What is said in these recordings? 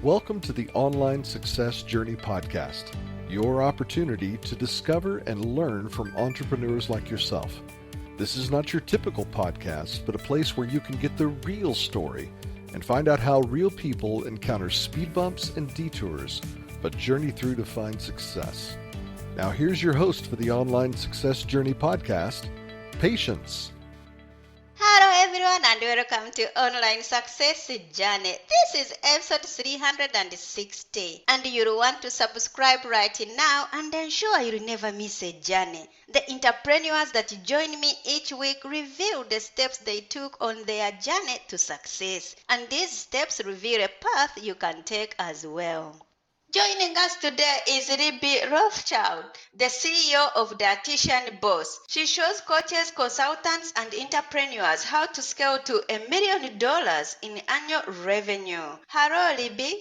Welcome to the Online Success Journey podcast, your opportunity to discover and learn from entrepreneurs like yourself. This is not your typical podcast, but a place where you can get the real story and find out how real people encounter speed bumps and detours, but journey through to find success. Now here's your host for the Online Success Journey podcast, Patience. Hello everyone and welcome to Online Success Journey. This is episode 360 and you'll want to subscribe right now and ensure you'll never miss a journey. The entrepreneurs that join me each week reveal the steps they took on their journey to success, and these steps reveal a path you can take as well. Joining us today is Libby Rothschild, the CEO of Dietitian Boss. She shows coaches, consultants, and entrepreneurs how to scale to $1 million in annual revenue. Hello, Libby.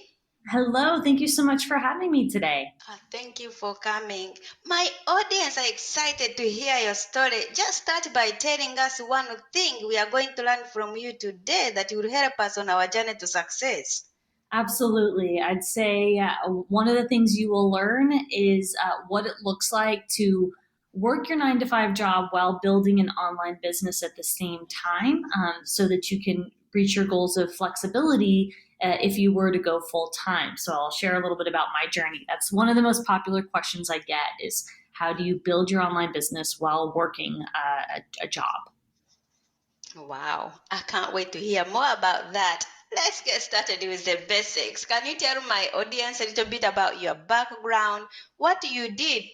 Hello, thank you so much for having me today. Thank you for coming. My audience are excited to hear your story. Just start by telling us one thing we are going to learn from you today that will help us on our journey to success. Absolutely. I'd say one of the things you will learn is what it looks like to work your 9-to-5 job while building an online business at the same time, so that you can reach your goals of flexibility if you were to go full time. So I'll share a little bit about my journey. That's one of the most popular questions I get is how do you build your online business while working a job? Wow, I can't wait to hear more about that. Let's get started with the basics. Can you tell my audience a little bit about your background, what you did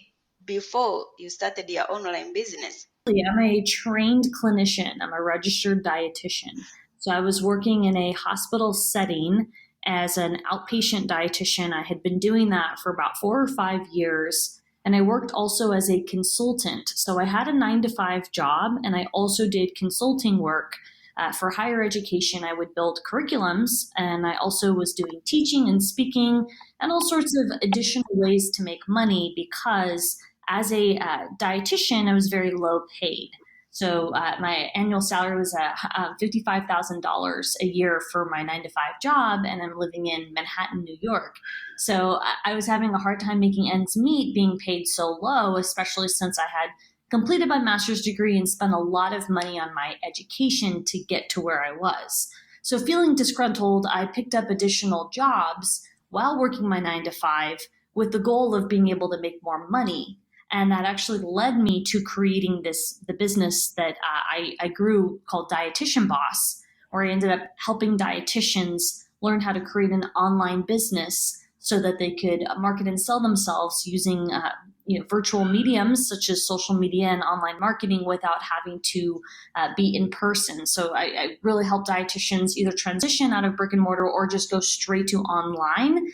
before you started your online business? I'm a trained clinician. I'm a registered dietitian. So I was working in a hospital setting as an outpatient dietitian. I had been doing that for about 4 or 5 years. And I worked also as a consultant. So I had a 9-to-5 job and I also did consulting work. For higher education, I would build curriculums, and I also was doing teaching and speaking and all sorts of additional ways to make money because as a dietitian, I was very low paid. So my annual salary was $55,000 a year for my 9-to-5 job, and I'm living in Manhattan, New York. So I was having a hard time making ends meet being paid so low, especially since I had completed my master's degree and spent a lot of money on my education to get to where I was. So feeling disgruntled, I picked up additional jobs while working my 9-to-5 with the goal of being able to make more money. And that actually led me to creating the business that I grew called Dietitian Boss, where I ended up helping dietitians learn how to create an online business so that they could market and sell themselves using virtual mediums such as social media and online marketing without having to be in person. So I really help dietitians either transition out of brick and mortar or just go straight to online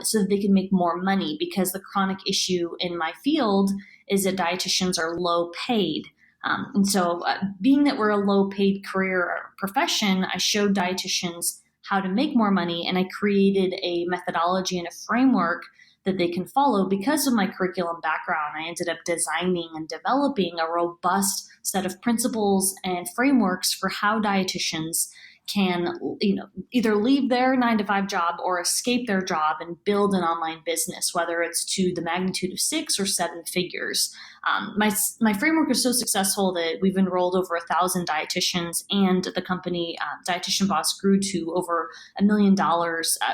so that they can make more money, because the chronic issue in my field is that dietitians are low paid. And so being that we're a low paid career or profession, I showed dietitians how to make more money, and I created a methodology and a framework that they can follow. Because of my curriculum background, I ended up designing and developing a robust set of principles and frameworks for how dietitians can, either leave their 9-to-5 job or escape their job and build an online business, whether it's to the magnitude of 6 or 7 figures. My framework is so successful that we've enrolled over 1,000 dietitians, and the company Dietitian Boss grew to over $1 million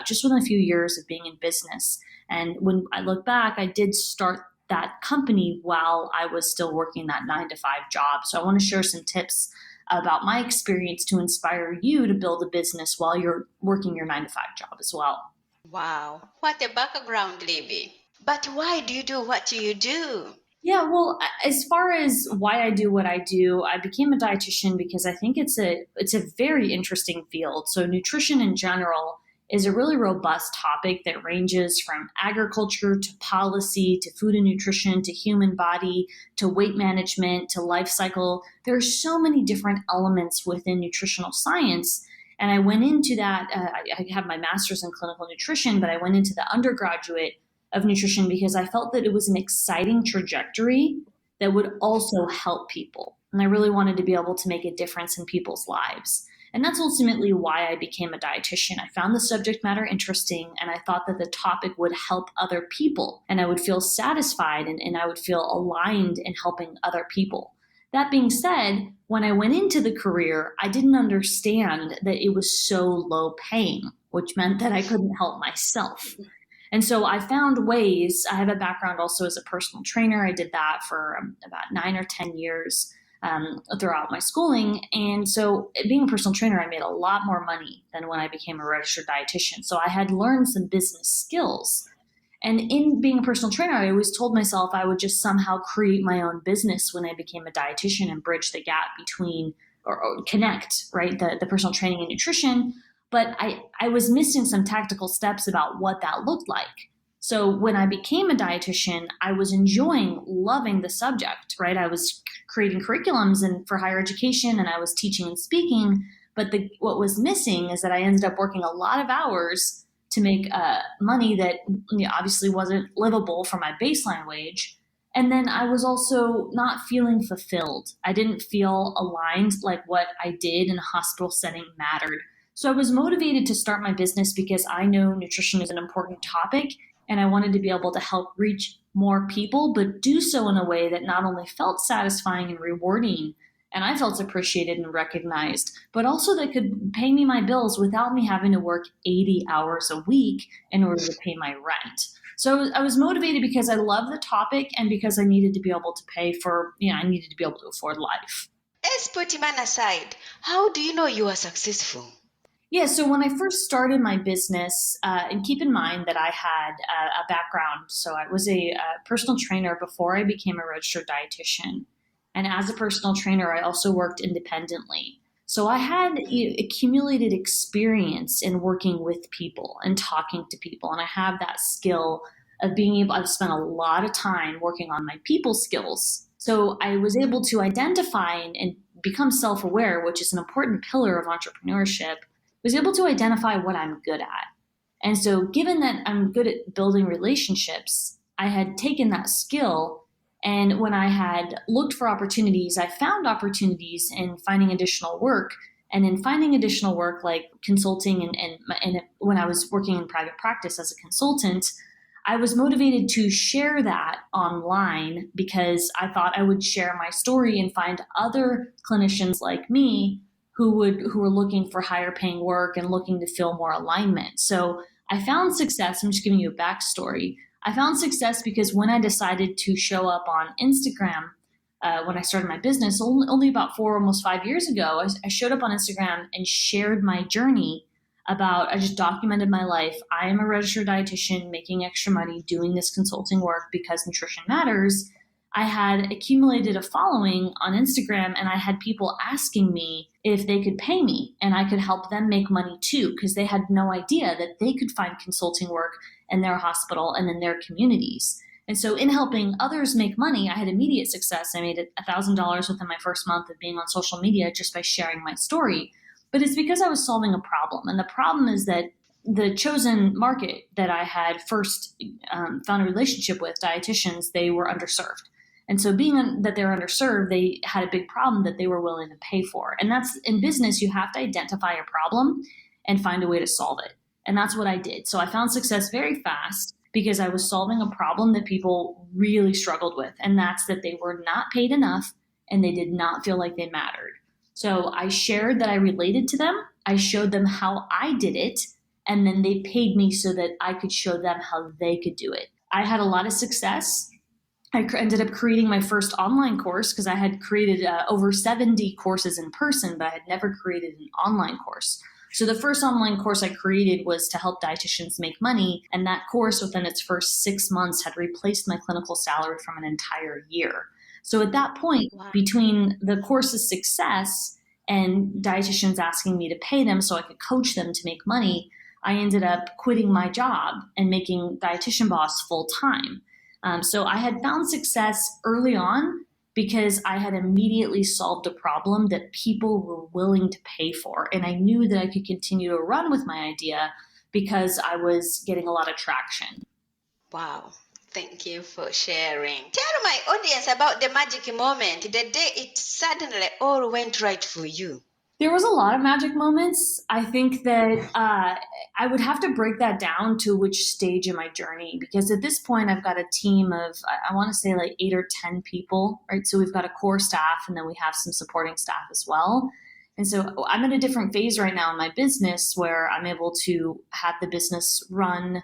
just within a few years of being in business. And when I look back, I did start that company while I was still working that 9-to-5 job. So I want to share some tips about my experience to inspire you to build a business while you're working your 9-to-5 job as well. Wow, what a background, Libby. But why do you do what you do? Yeah, well, as far as why I do what I do, I became a dietitian because I think it's a very interesting field. So nutrition in general is a really robust topic that ranges from agriculture to policy to food and nutrition to human body to weight management to life cycle. There are so many different elements within nutritional science. And I went into that, I have my master's in clinical nutrition, but I went into the undergraduate of nutrition because I felt that it was an exciting trajectory that would also help people. And I really wanted to be able to make a difference in people's lives. And that's ultimately why I became a dietitian. I found the subject matter interesting, and I thought that the topic would help other people, and I would feel satisfied and I would feel aligned in helping other people. That being said, when I went into the career, I didn't understand that it was so low paying, which meant that I couldn't help myself. And so I found ways. I have a background also as a personal trainer. I did that for about 9 or 10 years throughout my schooling. And so being a personal trainer, I made a lot more money than when I became a registered dietitian. So I had learned some business skills. And in being a personal trainer, I always told myself I would just somehow create my own business when I became a dietitian and bridge the gap between or connect, right, the personal training and nutrition. But I was missing some tactical steps about what that looked like. So when I became a dietitian, I was loving the subject, right? I was creating curriculums and for higher education, and I was teaching and speaking. But what was missing is that I ended up working a lot of hours to make money that obviously wasn't livable for my baseline wage. And then I was also not feeling fulfilled. I didn't feel aligned, like what I did in a hospital setting mattered. So I was motivated to start my business because I know nutrition is an important topic, and I wanted to be able to help reach more people, but do so in a way that not only felt satisfying and rewarding, and I felt appreciated and recognized, but also that could pay me my bills without me having to work 80 hours a week in order to pay my rent. So I was motivated because I love the topic and because I needed to be able to pay for, I needed to be able to afford life. Let's put him aside. How do you know you are successful? Yeah, so when I first started my business, and keep in mind that I had a background, so I was a personal trainer before I became a registered dietitian. And as a personal trainer, I also worked independently. So I had accumulated experience in working with people and talking to people. And I have that skill of being able, I've spent a lot of time working on my people skills. So I was able to identify and become self-aware, which is an important pillar of entrepreneurship, was able to identify what I'm good at. And so given that I'm good at building relationships, I had taken that skill, and when I had looked for opportunities, I found opportunities in finding additional work. And in finding additional work like consulting and when I was working in private practice as a consultant, I was motivated to share that online because I thought I would share my story and find other clinicians like me who were looking for higher paying work and looking to feel more alignment. So I found success. I'm just giving you a backstory. I found success because when I decided to show up on Instagram, when I started my business, only about 4, almost 5 years ago, I showed up on Instagram and shared my journey I just documented my life. I am a registered dietitian making extra money doing this consulting work because nutrition matters. I had accumulated a following on Instagram, and I had people asking me if they could pay me and I could help them make money too, because they had no idea that they could find consulting work in their hospital and in their communities. And so in helping others make money, I had immediate success. I made $1,000 within my first month of being on social media just by sharing my story. But it's because I was solving a problem. And the problem is that the chosen market that I had first found a relationship with, dietitians, they were underserved. And so being that they're underserved, they had a big problem that they were willing to pay for. And that's in business, you have to identify a problem and find a way to solve it. And that's what I did. So I found success very fast because I was solving a problem that people really struggled with. And that's that they were not paid enough and they did not feel like they mattered. So I shared that I related to them. I showed them how I did it. And then they paid me so that I could show them how they could do it. I had a lot of success. I ended up creating my first online course because I had created over 70 courses in person, but I had never created an online course. So the first online course I created was to help dietitians make money. And that course within its first 6 months had replaced my clinical salary from an entire year. So at that point, between the course's success and dietitians asking me to pay them so I could coach them to make money, I ended up quitting my job and making Dietitian Boss full time. So I had found success early on because I had immediately solved a problem that people were willing to pay for. And I knew that I could continue to run with my idea because I was getting a lot of traction. Wow. Thank you for sharing. Tell my audience about the magic moment, the day it suddenly all went right for you. There was a lot of magic moments. I think that I would have to break that down to which stage of my journey, because at this point I've got a team of, I want to say like 8 or 10 people, right? So we've got a core staff and then we have some supporting staff as well. And so I'm in a different phase right now in my business where I'm able to have the business run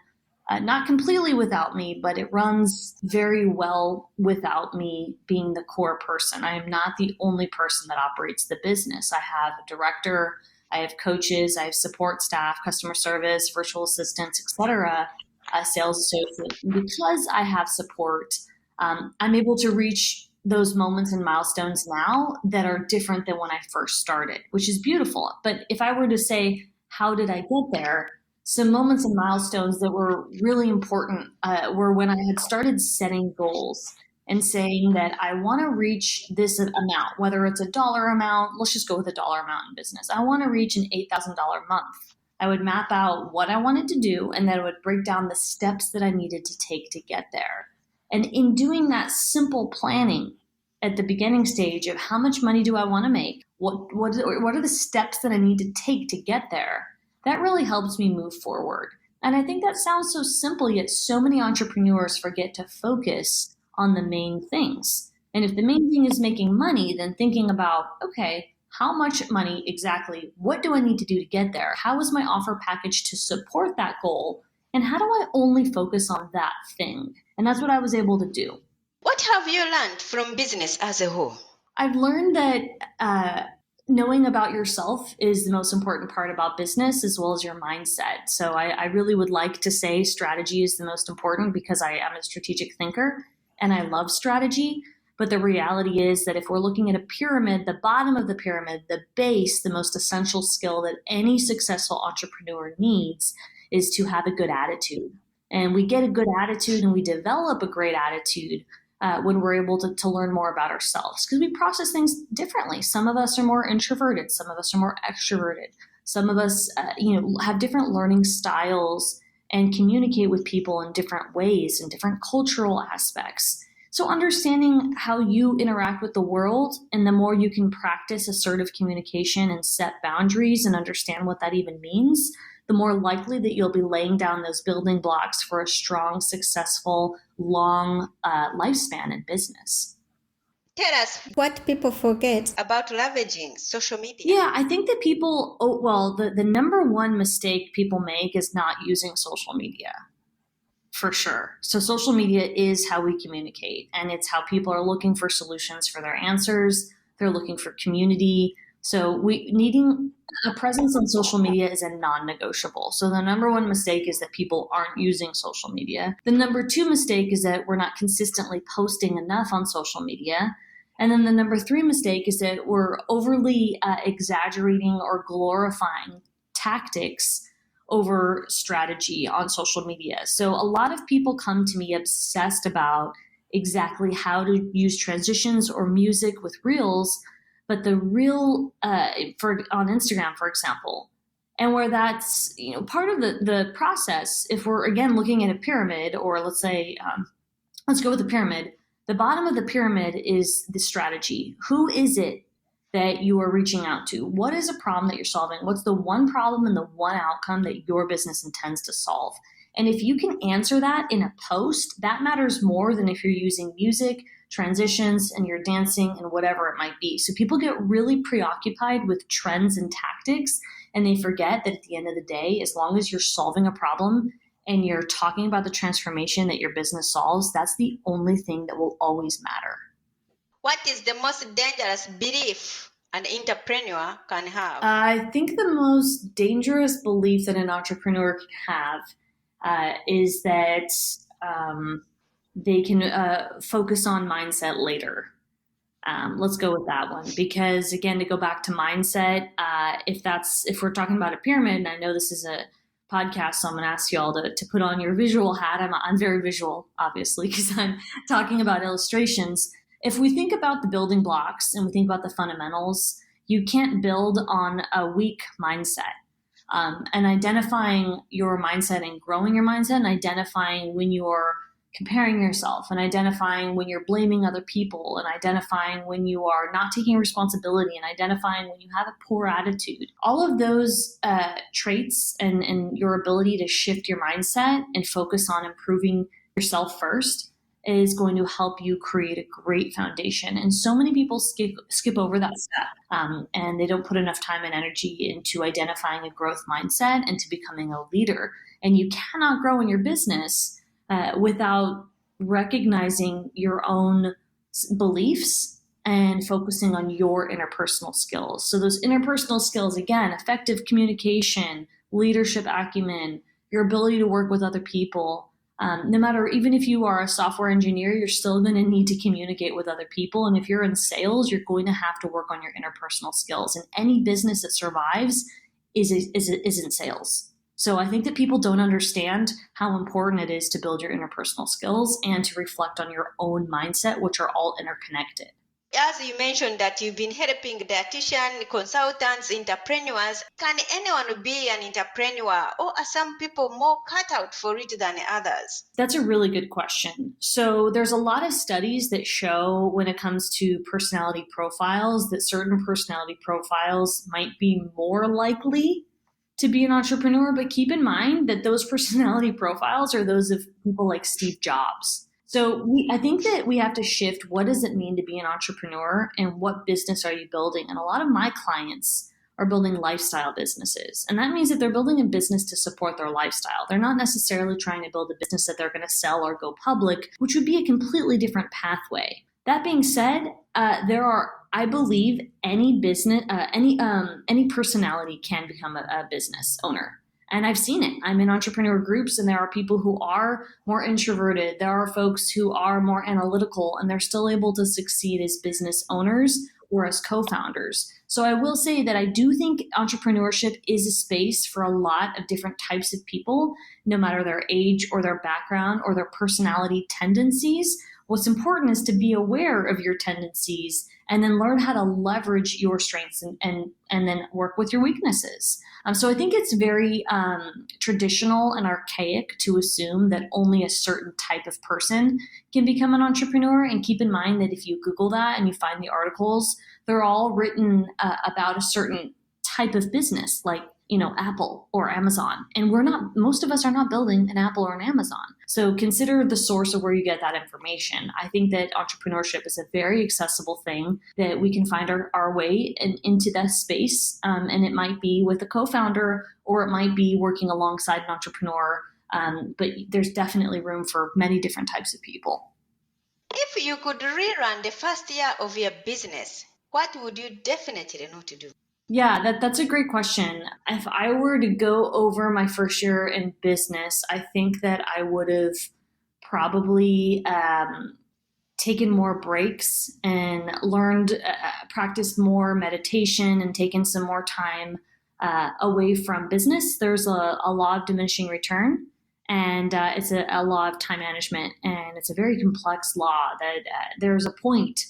not completely without me, but it runs very well without me being the core person. I am not the only person that operates the business. I have a director, I have coaches, I have support staff, customer service, virtual assistants, etc., sales associates. And because I have support, I'm able to reach those moments and milestones now that are different than when I first started, which is beautiful. But if I were to say, how did I get there? Some moments and milestones that were really important were when I had started setting goals and saying that I want to reach this amount, whether it's a dollar amount. Let's just go with a dollar amount in business. I want to reach an $8,000 month. I would map out what I wanted to do, and then I would break down the steps that I needed to take to get there. And in doing that simple planning at the beginning stage of how much money do I want to make, what are the steps that I need to take to get there, that really helps me move forward. And I think that sounds so simple, yet so many entrepreneurs forget to focus on the main things. And if the main thing is making money, then thinking about, okay, how much money exactly? What do I need to do to get there? How is my offer package to support that goal? And how do I only focus on that thing? And that's what I was able to do. What have you learned from business as a whole? I've learned that knowing about yourself is the most important part about business, as well as your mindset. So I really would like to say strategy is the most important, because I am a strategic thinker and I love strategy. But the reality is that if we're looking at a pyramid, the bottom of the pyramid, the base, the most essential skill that any successful entrepreneur needs is to have a good attitude. And we get a good attitude and we develop a great attitude when we're able to learn more about ourselves, because we process things differently. Some of us are more introverted. Some of us are more extroverted. Some of us, have different learning styles and communicate with people in different ways and different cultural aspects. So understanding how you interact with the world, and the more you can practice assertive communication and set boundaries and understand what that even means, the more likely that you'll be laying down those building blocks for a strong, successful, long lifespan in business. Tell us what people forget about leveraging social media. Yeah, I think that people, the number one mistake people make is not using social media, for sure. So social media is how we communicate, and it's how people are looking for solutions for their answers. They're looking for community. So needing a presence on social media is a non-negotiable. So the number one mistake is that people aren't using social media. The number two mistake is that we're not consistently posting enough on social media. And then the number three mistake is that we're overly exaggerating or glorifying tactics over strategy on social media. So a lot of people come to me obsessed about exactly how to use transitions or music with reels, but the reel on Instagram, for example, and where that's part of the process. If we're again looking at a pyramid, or let's say let's go with the pyramid. The bottom of the pyramid is the strategy. Who is it that you are reaching out to? What is a problem that you're solving? What's the one problem and the one outcome that your business intends to solve? And if you can answer that in a post, that matters more than if you're using music, transitions, and you're dancing and whatever it might be. So people get really preoccupied with trends and tactics, and they forget that at the end of the day, as long as you're solving a problem and you're talking about the transformation that your business solves, that's the only thing that will always matter. What is the most dangerous belief an entrepreneur can have? I think the most dangerous belief that an entrepreneur can have is that they can focus on mindset later. Let's go with that one, because again, to go back to mindset, if we're talking about a pyramid, and I know this is a podcast, so I'm going to ask y'all to put on your visual hat. I'm very visual, obviously, because I'm talking about illustrations. If we think about the building blocks and we think about the fundamentals, you can't build on a weak mindset. And identifying your mindset and growing your mindset, and identifying when you're comparing yourself, and identifying when you're blaming other people, and identifying when you are not taking responsibility, and identifying when you have a poor attitude. All of those traits and your ability to shift your mindset and focus on improving yourself first is going to help you create a great foundation. And so many people skip over that step, and they don't put enough time and energy into identifying a growth mindset and to becoming a leader. And you cannot grow in your business without recognizing your own beliefs and focusing on your interpersonal skills. So those interpersonal skills, again, effective communication, leadership acumen, your ability to work with other people. No matter, even if you are a software engineer, you're still going to need to communicate with other people. And if you're in sales, you're going to have to work on your interpersonal skills. And any business that survives is in sales. So I think that people don't understand how important it is to build your interpersonal skills and to reflect on your own mindset, which are all interconnected. As you mentioned that you've been helping dietitian, consultants, entrepreneurs, can anyone be an entrepreneur, or are some people more cut out for it than others? That's a really good question. So there's a lot of studies that show when it comes to personality profiles that certain personality profiles might be more likely to be an entrepreneur, but keep in mind that those personality profiles are those of people like Steve Jobs. So I think that we have to shift, what does it mean to be an entrepreneur and what business are you building? And a lot of my clients are building lifestyle businesses. And that means that they're building a business to support their lifestyle. They're not necessarily trying to build a business that they're going to sell or go public, which would be a completely different pathway. That being said, there are, I believe, any business, any personality can become a business owner. And I've seen it. I'm in entrepreneur groups, and there are people who are more introverted. There are folks who are more analytical, and they're still able to succeed as business owners or as co-founders. So I will say that I do think entrepreneurship is a space for a lot of different types of people, no matter their age or their background or their personality tendencies. What's important is to be aware of your tendencies and then learn how to leverage your strengths and then work with your weaknesses. So I think it's very traditional and archaic to assume that only a certain type of person can become an entrepreneur. And keep in mind that if you Google that and you find the articles, they're all written about a certain type of business, like Apple or Amazon. And most of us are not building an Apple or an Amazon. So consider the source of where you get that information. I think that entrepreneurship is a very accessible thing that we can find our way into that space. And it might be with a co-founder, or it might be working alongside an entrepreneur. But there's definitely room for many different types of people. If you could rerun the first year of your business, what would you definitely know to do? Yeah, that's a great question. If I were to go over my first year in business, I think that I would have probably taken more breaks and practiced more meditation and taken some more time away from business. There's a law of diminishing return, and it's a law of time management, and it's a very complex law that there's a point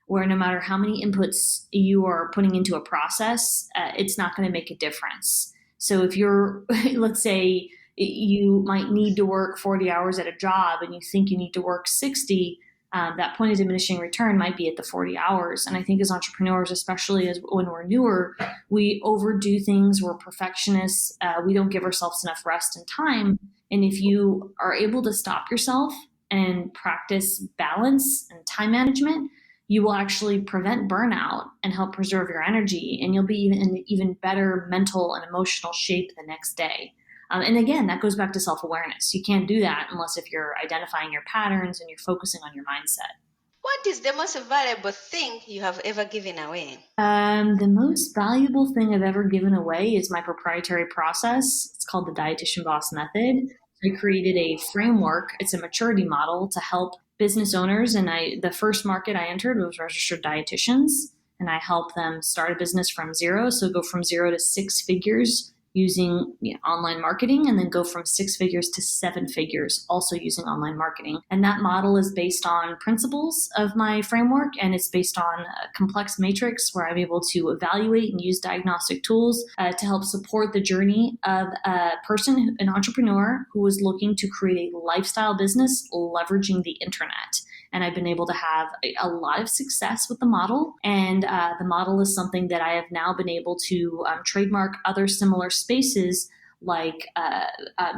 where no matter how many inputs you are putting into a process, it's not going to make a difference. So if you're, let's say you might need to work 40 hours at a job and you think you need to work 60, that point of diminishing return might be at the 40 hours. And I think as entrepreneurs, especially when we're newer, we overdo things, we're perfectionists, we don't give ourselves enough rest and time. And if you are able to stop yourself and practice balance and time management, you will actually prevent burnout and help preserve your energy, and you'll be in an even better mental and emotional shape the next day. And again, that goes back to self-awareness. You can't do that unless if you're identifying your patterns and you're focusing on your mindset. What is the most valuable thing you have ever given away? The most valuable thing I've ever given away is my proprietary process. It's called the Dietitian Boss method. I created a framework. It's a maturity model to help business owners. And the first market I entered was registered dietitians. And I help them start a business from zero. So go from 0 to 6 figures using online marketing, and then go from 6 figures to 7 figures also using online marketing. And that model is based on principles of my framework, and it's based on a complex matrix where I'm able to evaluate and use diagnostic tools to help support the journey of a person, an entrepreneur who is looking to create a lifestyle business leveraging the internet. And I've been able to have a lot of success with the model. And the model is something that I have now been able to trademark other similar spaces like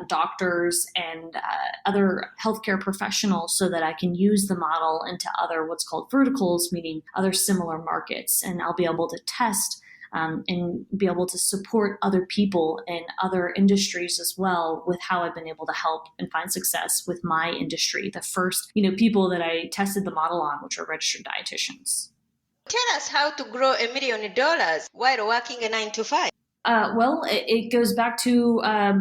doctors and other healthcare professionals, so that I can use the model into other what's called verticals, meaning other similar markets. And I'll be able to test and be able to support other people in other industries as well with how I've been able to help and find success with my industry. The first, people that I tested the model on, which are registered dietitians. Tell us how to grow $1 million while working a 9-to-5. Well, it goes back to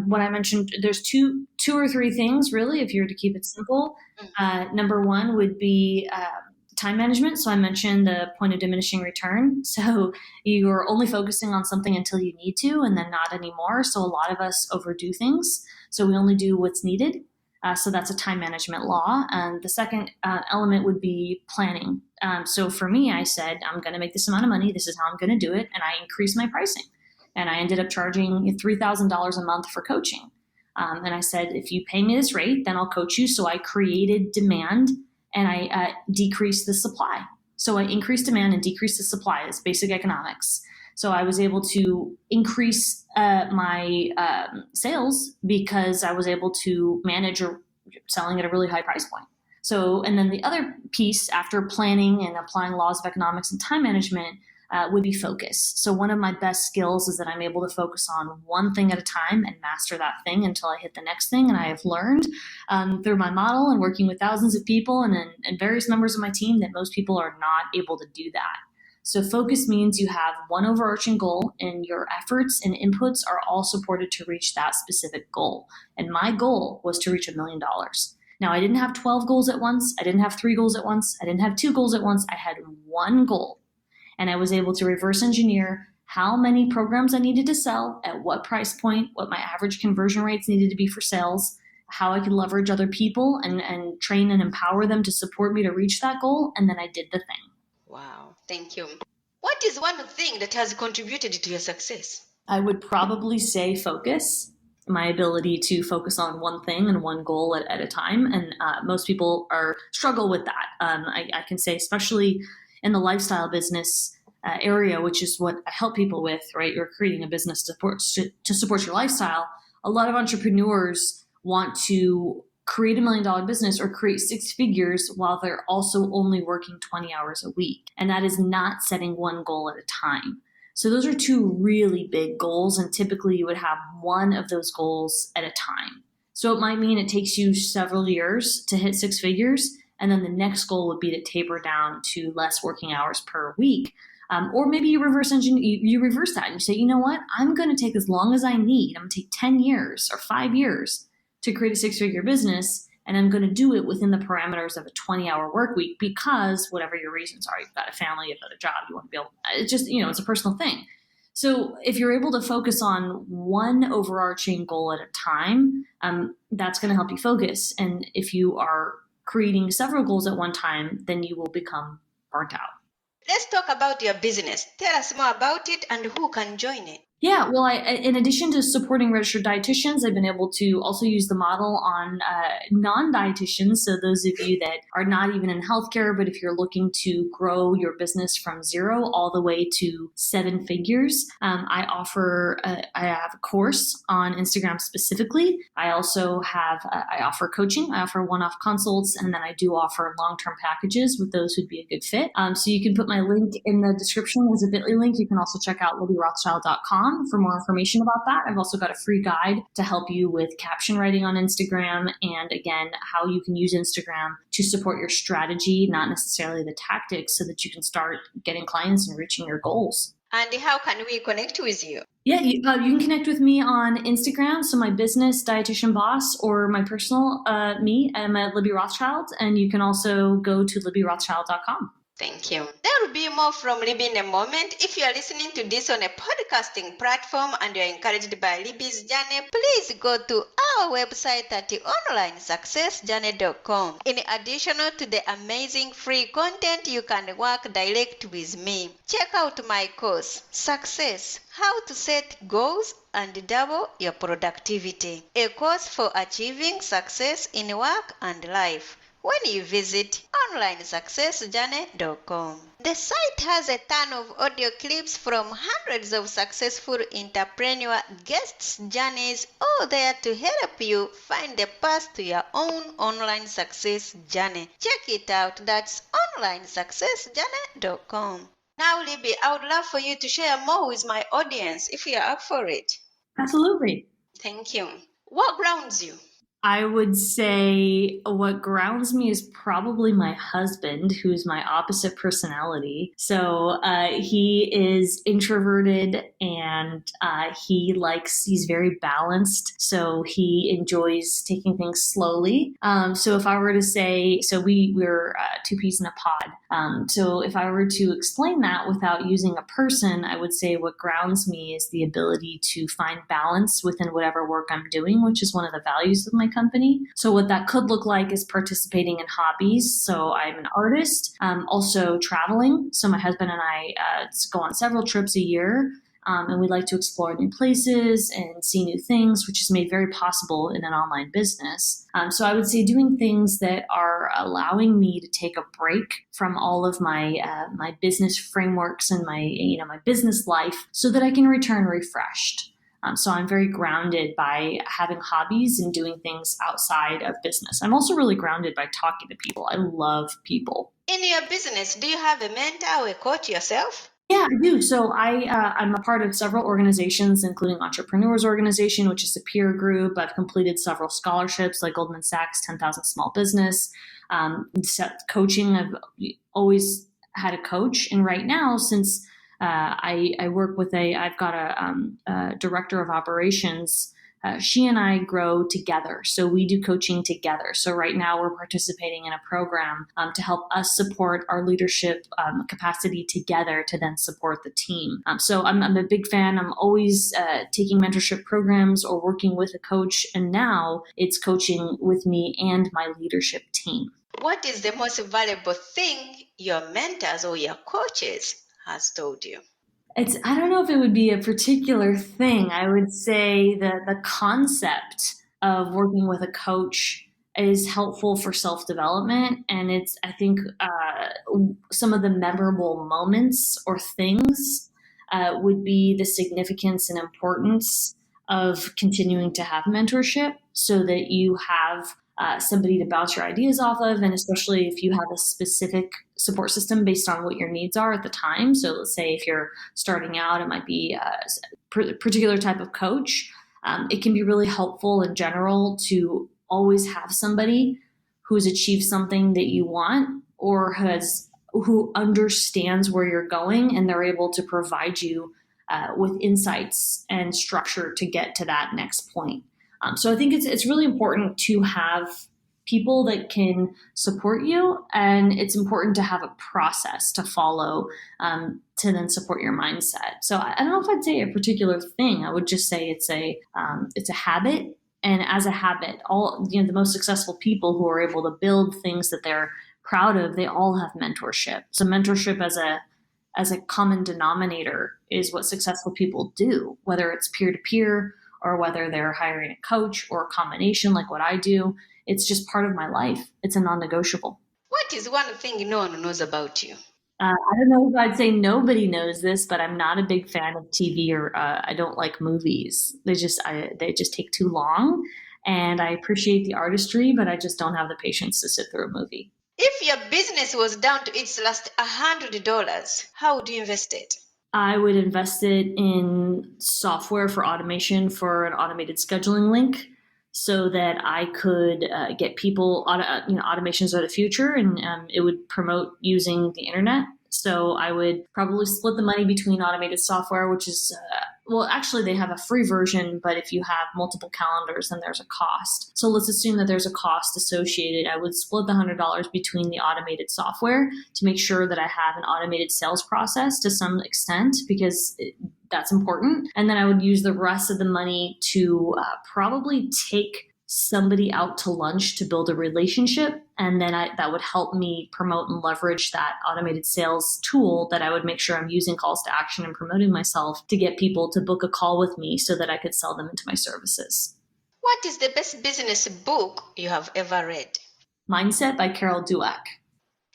what I mentioned. There's two or three things, really, if you were to keep it simple. Number one would be time management. So I mentioned the point of diminishing return. So you're only focusing on something until you need to, and then not anymore. So a lot of us overdo things. So we only do what's needed. So that's a time management law. And the second element would be planning. So for me, I said, I'm going to make this amount of money. This is how I'm going to do it. And I increased my pricing. And I ended up charging $3,000 a month for coaching. And I said, if you pay me this rate, then I'll coach you. So I created demand, and I decreased the supply. So I increased demand and decreased the supply. It's basic economics. So I was able to increase my sales because I was able to manage or selling at a really high price point. So, and then the other piece after planning and applying laws of economics and time management would be focus. So one of my best skills is that I'm able to focus on one thing at a time and master that thing until I hit the next thing. And I have learned through my model and working with thousands of people and various members of my team that most people are not able to do that. So focus means you have one overarching goal, and your efforts and inputs are all supported to reach that specific goal. And my goal was to reach $1 million. Now, I didn't have 12 goals at once. I didn't have 3 goals at once. I didn't have 2 goals at once. I had one goal. And I was able to reverse engineer how many programs I needed to sell, at what price point, what my average conversion rates needed to be for sales, how I could leverage other people and train and empower them to support me to reach that goal. And then I did the thing. Wow, thank you. What is one thing that has contributed to your success? I would probably say focus. My ability to focus on one thing and one goal at a time. And most people struggle with that. I can say, especially in the lifestyle business area, which is what I help people with, right? You're creating a business to support your lifestyle. A lot of entrepreneurs want to create $1 million business or create 6 figures while they're also only working 20 hours a week. And that is not setting one goal at a time. So those are 2 really big goals. And typically you would have one of those goals at a time. So it might mean it takes you several years to hit 6 figures. And then the next goal would be to taper down to less working hours per week. Or maybe you reverse that and you say, you know what, I'm going to take as long as I need. I'm going to take 10 years or 5 years to create a 6-figure business. And I'm going to do it within the parameters of a 20-hour work week because whatever your reasons are, you've got a family, you've got a job, you want to be able, it's just, it's a personal thing. So if you're able to focus on one overarching goal at a time, that's going to help you focus. And if you are creating several goals at one time, then you will become burnt out. Let's talk about your business. Tell us more about it and who can join it. Yeah, well, in addition to supporting registered dietitians, I've been able to also use the model on non-dietitians. So those of you that are not even in healthcare, but if you're looking to grow your business from 0 all the way to 7 figures, I have a course on Instagram specifically. I also I offer coaching. I offer one-off consults, and then I do offer long-term packages with those who'd be a good fit. So you can put my link in the description as a bit.ly link. You can also check out LibbyRothschild.com for more information about that. I've also got a free guide to help you with caption writing on Instagram, and again, how you can use Instagram to support your strategy, not necessarily the tactics, so that you can start getting clients and reaching your goals. And how can we connect with you? Yeah, you can connect with me on Instagram. So my business, Dietitian Boss, or my personal, I'm at Libby Rothschild, and you can also go to LibbyRothschild.com. Thank you. There will be more from Libby in a moment. If you are listening to this on a podcasting platform and you are encouraged by Libby's journey, please go to our website at onlinesuccessjourney.com. In addition to the amazing free content, you can work direct with me. Check out my course, Success: How to Set Goals and Double Your Productivity, a course for achieving success in work and life, when you visit onlinesuccessjourney.com. The site has a ton of audio clips from hundreds of successful entrepreneur guests' journeys, all there to help you find the path to your own online success journey. Check it out. That's onlinesuccessjourney.com. Now, Libby, I would love for you to share more with my audience if you are up for it. Absolutely. Thank you. What grounds you? I would say what grounds me is probably my husband, who's my opposite personality. So he is introverted and he's very balanced. So he enjoys taking things slowly. So if I were to say, so we're two peas in a pod. So if I were to explain that without using a person, I would say what grounds me is the ability to find balance within whatever work I'm doing, which is one of the values of my company. So what that could look like is participating in hobbies. So I'm an artist, also traveling. So my husband and I go on several trips a year. And we like to explore new places and see new things, which is made very possible in an online business. So I would say doing things that are allowing me to take a break from all of my my business frameworks and my business life, so that I can return refreshed. So I'm very grounded by having hobbies and doing things outside of business. I'm also really grounded by talking to people. I love people. In your business, do you have a mentor or a coach yourself? Yeah, I do. So I'm a part of several organizations, including Entrepreneurs Organization, which is a peer group. I've completed several scholarships like Goldman Sachs 10,000 Small Business. Coaching, I've always had a coach. And right now, since I work with I've got a director of operations. She and I grow together. So we do coaching together. So right now we're participating in a program to help us support our leadership capacity together to then support the team. So I'm a big fan. I'm always taking mentorship programs or working with a coach. And now it's coaching with me and my leadership team. What is the most valuable thing your mentors or your coaches has told you? I don't know if it would be a particular thing. I would say that the concept of working with a coach is helpful for self-development. And I think some of the memorable moments or things would be the significance and importance of continuing to have mentorship, so that you have somebody to bounce your ideas off of, and especially if you have a specific support system based on what your needs are at the time. So let's say if you're starting out, it might be a particular type of coach. It can be really helpful in general to always have somebody who's achieved something that you want, or who understands where you're going, and they're able to provide you with insights and structure to get to that next point. So I think it's really important to have people that can support you, and it's important to have a process to follow to then support your mindset. So I don't know if I'd say a particular thing. I would just say it's a habit, and as a habit, all the most successful people who are able to build things that they're proud of, they all have mentorship. So mentorship as a common denominator is what successful people do, whether it's peer-to-peer or whether they're hiring a coach or a combination like what I do. It's just part of my life. It's a non-negotiable. What is one thing no one knows about you? I don't know if I'd say nobody knows this, but I'm not a big fan of TV, or I don't like movies. They just take too long, and I appreciate the artistry, but I just don't have the patience to sit through a movie. If your business was down to its last $100, how would you invest it? I would invest it in software for automation, for an automated scheduling link, so that I could get people, automations are the future, and it would promote using the internet. So I would probably split the money between automated software, which is well, actually they have a free version, but if you have multiple calendars, then there's a cost. So let's assume that there's a cost associated. I would split the $100 between the automated software to make sure that I have an automated sales process to some extent, because that's important. And then I would use the rest of the money to probably take somebody out to lunch to build a relationship. And then that would help me promote and leverage that automated sales tool that I would make sure I'm using calls to action and promoting myself to get people to book a call with me so that I could sell them into my services. What is the best business book you have ever read? Mindset by Carol Dweck.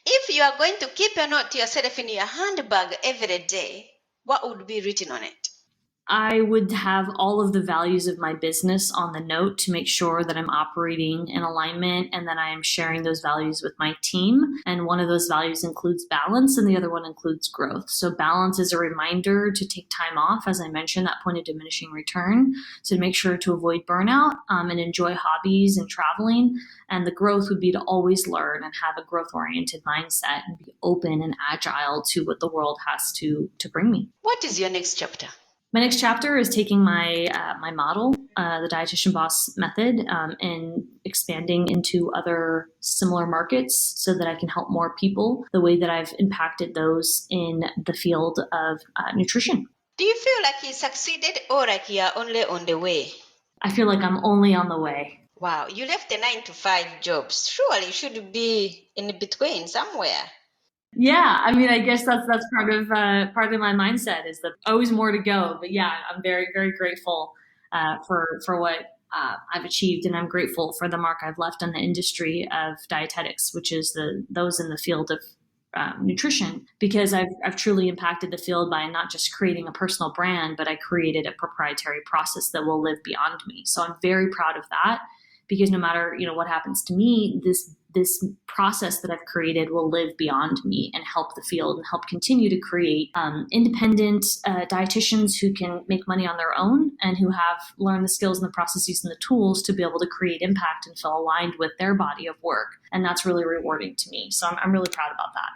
If you are going to keep a note to yourself in your handbag every day, what would be written on it? I would have all of the values of my business on the note to make sure that I'm operating in alignment and that I am sharing those values with my team. And one of those values includes balance and the other one includes growth. So balance is a reminder to take time off, as I mentioned, that point of diminishing return. So to make sure to avoid burnout and enjoy hobbies and traveling. And the growth would be to always learn and have a growth-oriented mindset and be open and agile to what the world has to bring me. What is your next chapter? My next chapter is taking my my model, the Dietitian Boss method, and expanding into other similar markets so that I can help more people the way that I've impacted those in the field of nutrition. Do you feel like you succeeded or like you are only on the way? I feel like I'm only on the way. Wow, you left the 9-to-5 jobs. Surely you should be in between somewhere. Yeah, I mean, I guess that's part of my mindset is that always more to go. But yeah, I'm very, very grateful for what I've achieved, and I'm grateful for the mark I've left on the industry of dietetics, which is those in the field of nutrition, because I've truly impacted the field by not just creating a personal brand, but I created a proprietary process that will live beyond me. So I'm very proud of that, because no matter what happens to me, this process that I've created will live beyond me and help the field and help continue to create independent dietitians who can make money on their own and who have learned the skills and the processes and the tools to be able to create impact and feel aligned with their body of work. And that's really rewarding to me. So I'm really proud about that.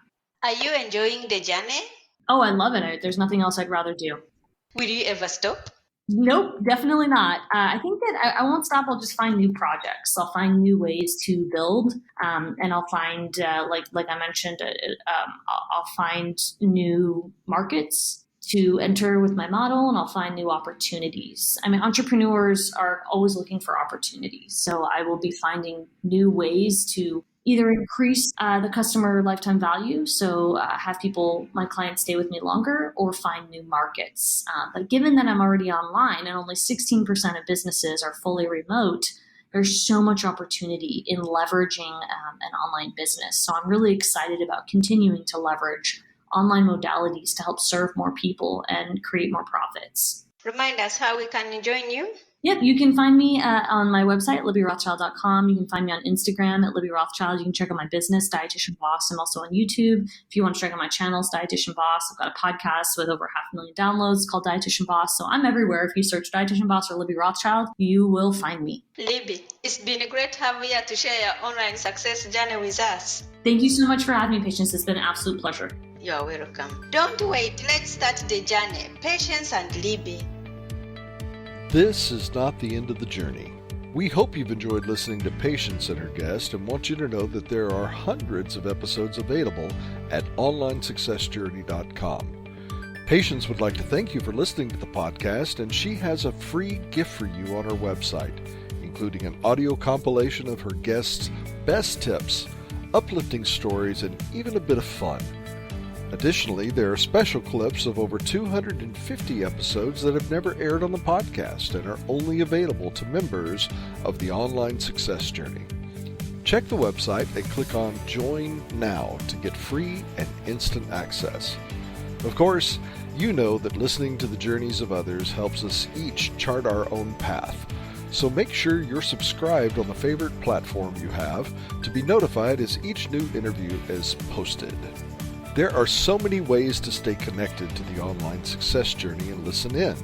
Are you enjoying the journey? Oh, I love it. There's nothing else I'd rather do. Will you ever stop? Nope, definitely not. I think that I won't stop. I'll just find new projects. I'll find new ways to build, and I'll find, like I mentioned, I'll find new markets to enter with my model, and I'll find new opportunities. I mean, entrepreneurs are always looking for opportunities. So I will be finding new ways to either increase the customer lifetime value, so have my clients stay with me longer, or find new markets. But given that I'm already online and only 16% of businesses are fully remote, there's so much opportunity in leveraging an online business. So I'm really excited about continuing to leverage online modalities to help serve more people and create more profits. Remind us how we can join you. Yep, you can find me on my website, LibbyRothschild.com. You can find me on Instagram at Libby Rothschild. You can check out my business, Dietitian Boss. I'm also on YouTube. If you want to check out my channels, Dietitian Boss. I've got a podcast with over 500,000 downloads called Dietitian Boss. So I'm everywhere. If you search Dietitian Boss or Libby Rothschild, you will find me. Libby, it's been great to have you here to share your online success journey with us. Thank you so much for having me, Patience. It's been an absolute pleasure. You're welcome. Don't wait. Let's start the journey. Patience and Libby. This is not the end of the journey. We hope you've enjoyed listening to Patience and her guest and want you to know that there are hundreds of episodes available at onlinesuccessjourney.com. Patience would like to thank you for listening to the podcast, and she has a free gift for you on her website, including an audio compilation of her guests' best tips, uplifting stories, and even a bit of fun. Additionally, there are special clips of over 250 episodes that have never aired on the podcast and are only available to members of the Online Success Journey. Check the website and click on Join Now to get free and instant access. Of course, you know that listening to the journeys of others helps us each chart our own path. So make sure you're subscribed on the favorite platform you have to be notified as each new interview is posted. There are so many ways to stay connected to the Online Success Journey and listen in.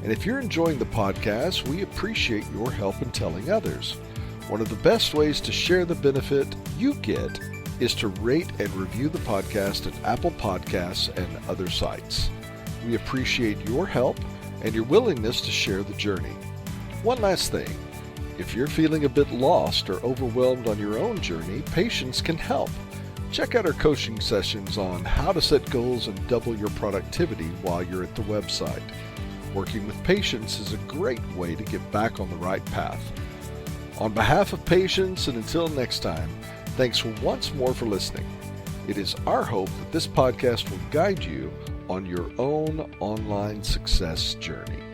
And if you're enjoying the podcast, we appreciate your help in telling others. One of the best ways to share the benefit you get is to rate and review the podcast at Apple Podcasts and other sites. We appreciate your help, and your willingness to share the journey. One last thing. If you're feeling a bit lost or overwhelmed on your own journey, Patience can help. Check out our coaching sessions on how to set goals and double your productivity while you're at the website. Working with Patience is a great way to get back on the right path. On behalf of Patience, and until next time, thanks once more for listening. It is our hope that this podcast will guide you on your own online success journey.